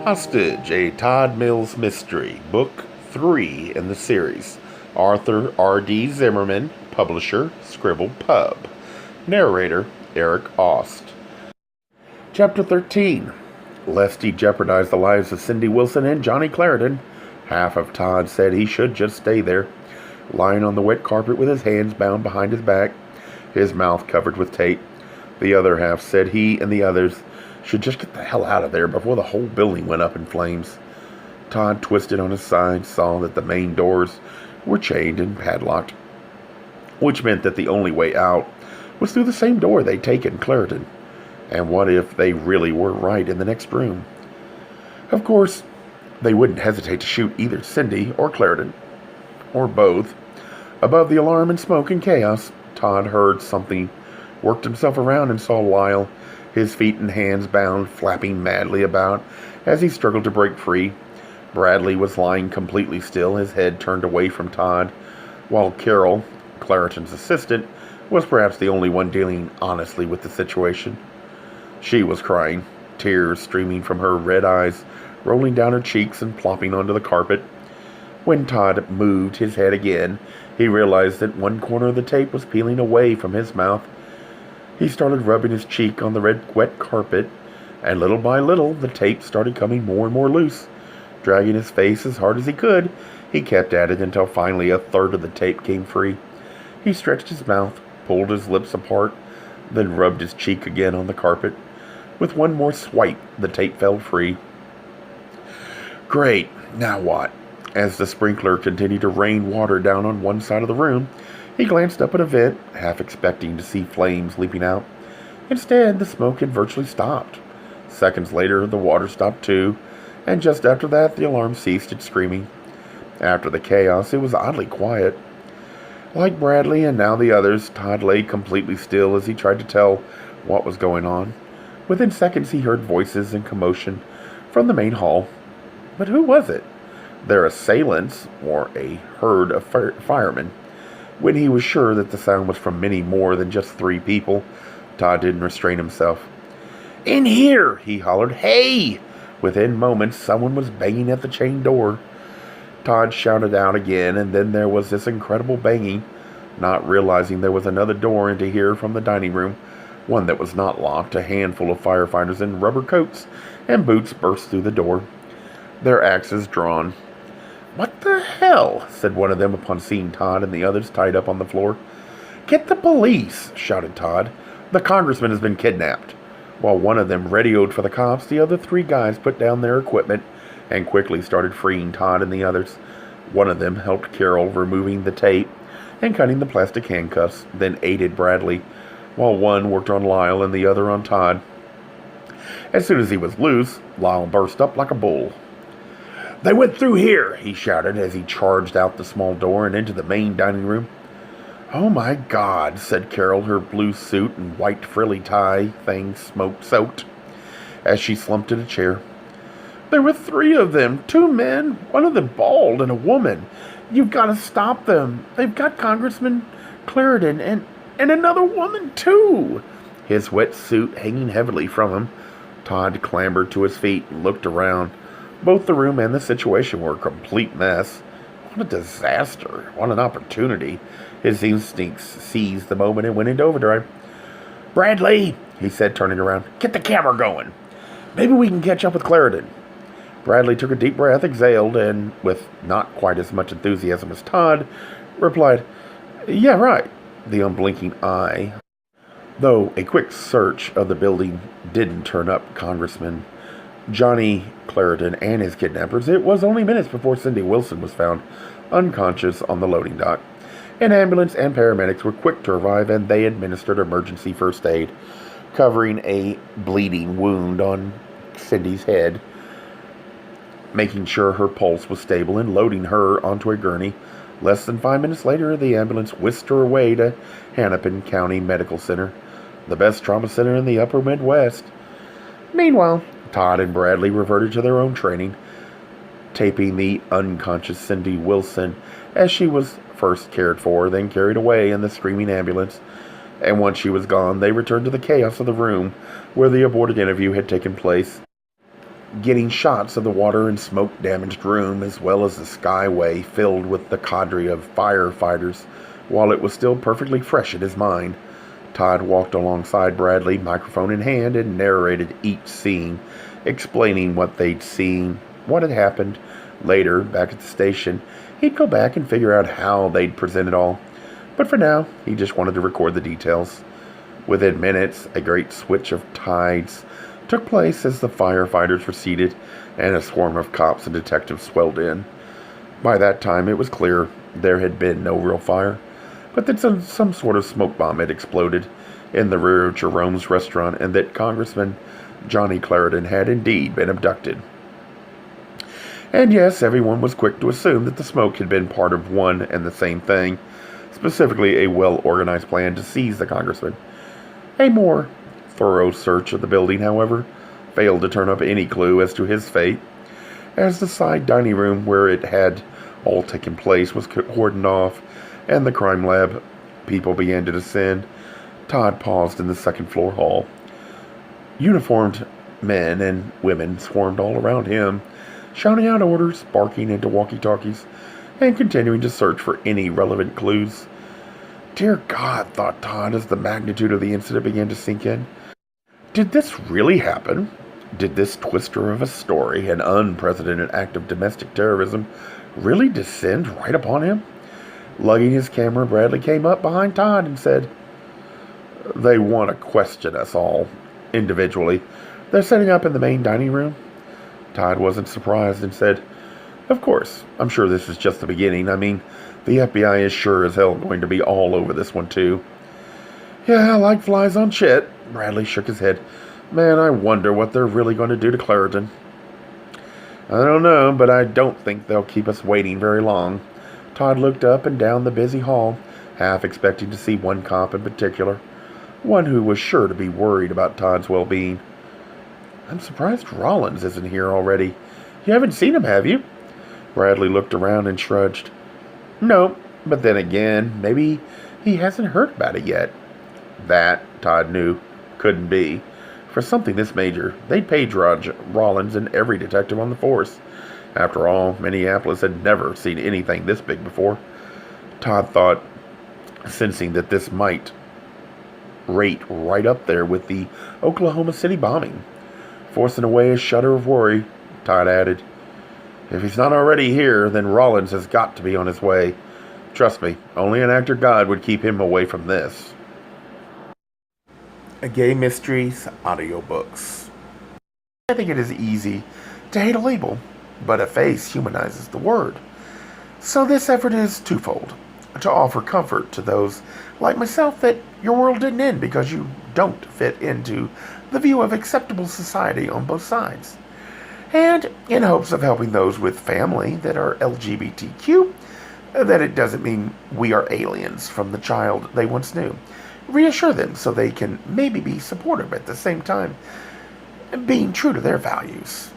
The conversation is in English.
Hostage, a Todd Mills mystery, book 3 in the series. Arthur R.D. Zimmerman, publisher, Scribble Pub. Narrator, Eric Ost. Chapter 13. Lest he jeopardize the lives of Cindy Wilson and Johnny Clarendon, half of Todd said he should just stay there, lying on the wet carpet with his hands bound behind his back, his mouth covered with tape. The other half said he and the others should just get the hell out of there before the whole building went up in flames. Todd twisted on his side, saw that the main doors were chained and padlocked, which meant that the only way out was through the same door they'd taken Clarendon. And what if they really were right in the next room? Of course, they wouldn't hesitate to shoot either Cindy or Clarendon, or both. Above the alarm and smoke and chaos, Todd heard something, worked himself around and saw Lyle, his feet and hands bound, flapping madly about as he struggled to break free. Bradley was lying completely still, his head turned away from Todd, while Carol, Clarendon's assistant, was perhaps the only one dealing honestly with the situation. She was crying, tears streaming from her red eyes, rolling down her cheeks and plopping onto the carpet. When Todd moved his head again, he realized that one corner of the tape was peeling away from his mouth. He started rubbing his cheek on the red, wet carpet, and little by little, the tape started coming more and more loose. Dragging his face as hard as he could, he kept at it until finally a third of the tape came free. He stretched his mouth, pulled his lips apart, then rubbed his cheek again on the carpet. With one more swipe, the tape fell free. Great, now what? As the sprinkler continued to rain water down on one side of the room, he glanced up at a vent, half expecting to see flames leaping out. Instead, the smoke had virtually stopped. Seconds later, the water stopped too, and just after that, the alarm ceased its screaming. After the chaos, it was oddly quiet. Like Bradley and now the others, Todd lay completely still as he tried to tell what was going on. Within seconds, he heard voices and commotion from the main hall. But who was it? Their assailants, or a herd of firemen? When he was sure that the sound was from many more than just 3 people, Todd didn't restrain himself. "In here!" he hollered. "Hey!" Within moments, someone was banging at the chain door. Todd shouted out again, and then there was this incredible banging, not realizing there was another door into here from the dining room, one that was not locked. A handful of firefighters in rubber coats and boots burst through the door, their axes drawn. "What the hell?" said one of them upon seeing Todd and the others tied up on the floor. "Get the police!" shouted Todd. "The congressman has been kidnapped." While one of them radioed for the cops, the other 3 guys put down their equipment and quickly started freeing Todd and the others. One of them helped Carol removing the tape and cutting the plastic handcuffs, then aided Bradley, while one worked on Lyle and the other on Todd. As soon as he was loose, Lyle burst up like a bull. "They went through here," he shouted as he charged out the small door and into the main dining room. "Oh my God," said Carol, her blue suit and white frilly tie thing smoke-soaked, as she slumped in a chair. "There were 3 of them, 2 men, one of them bald, and a woman. You've got to stop them. They've got Congressman Clarendon and another woman, too." His wet suit hanging heavily from him, Todd clambered to his feet and looked around. Both the room and the situation were a complete mess. What a disaster. What an opportunity. His instincts seized the moment and went into overdrive. "Bradley," he said, turning around, "get the camera going. Maybe we can catch up with Clarendon." Bradley took a deep breath, exhaled, and, with not quite as much enthusiasm as Todd, replied, "Yeah, right." The unblinking eye. Though a quick search of the building didn't turn up Congressman Johnny Clarendon and his kidnappers, it was only minutes before Cindy Wilson was found unconscious on the loading dock. An ambulance and paramedics were quick to arrive, and they administered emergency first aid, covering a bleeding wound on Cindy's head, making sure her pulse was stable, and loading her onto a gurney. Less than 5 minutes later, the ambulance whisked her away to Hennepin County Medical Center, the best trauma center in the upper Midwest. Meanwhile, Todd and Bradley reverted to their own training, taping the unconscious Cindy Wilson as she was first cared for, then carried away in the screaming ambulance. And once she was gone, they returned to the chaos of the room where the aborted interview had taken place. getting shots of the water and smoke-damaged room, as well as the skyway filled with the cadre of firefighters, while it was still perfectly fresh in his mind. Todd walked alongside Bradley, microphone in hand, and narrated each scene, explaining what they'd seen, what had happened. Later, back at the station, he'd go back and figure out how they'd present it all. But for now, he just wanted to record the details. Within minutes, a great switch of tides took place as the firefighters receded and a swarm of cops and detectives swelled in. By that time, it was clear there had been no real fire, but that some sort of smoke bomb had exploded in the rear of Jerome's restaurant, and that Congressman Johnny Clarendon had indeed been abducted. And yes, everyone was quick to assume that the smoke had been part of one and the same thing, specifically a well-organized plan to seize the congressman. A more thorough search of the building, however, failed to turn up any clue as to his fate. As the side dining room where it had all taken place was cordoned off and the crime lab people began to descend, Todd paused in the second-floor hall. Uniformed men and women swarmed all around him, shouting out orders, barking into walkie-talkies, and continuing to search for any relevant clues. Dear God, thought Todd as the magnitude of the incident began to sink in. Did this really happen? Did this twister of a story, an unprecedented act of domestic terrorism, really descend right upon him? Lugging his camera, Bradley came up behind Todd and said, "They want to question us all, individually. They're setting up in the main dining room." Todd wasn't surprised and said, "Of course, I'm sure this is just the beginning. I mean, the FBI is sure as hell going to be all over this one, too." "Yeah, like flies on shit." Bradley shook his head. "Man, I wonder what they're really going to do to Clarendon." "I don't know, but I don't think they'll keep us waiting very long." Todd looked up and down the busy hall, half expecting to see one cop in particular, one who was sure to be worried about Todd's well-being. "I'm surprised Rollins isn't here already. You haven't seen him, have you?" Bradley looked around and shrugged. "No, but then again, maybe he hasn't heard about it yet." That, Todd knew, couldn't be. For something this major, they'd page Rollins and every detective on the force. After all, Minneapolis had never seen anything this big before. Todd thought, sensing that this might rate right up there with the Oklahoma City bombing. Forcing away a shudder of worry, Todd added, "If he's not already here, then Rollins has got to be on his way. Trust me, only an actor god would keep him away from this." Gay Mysteries audiobooks. I think it is easy to hate a label, but a face humanizes the word. So this effort is twofold: to offer comfort to those like myself that your world didn't end because you don't fit into the view of acceptable society on both sides, and in hopes of helping those with family that are LGBTQ, that it doesn't mean we are aliens from the child they once knew. Reassure them so they can maybe be supportive at the same time, being true to their values.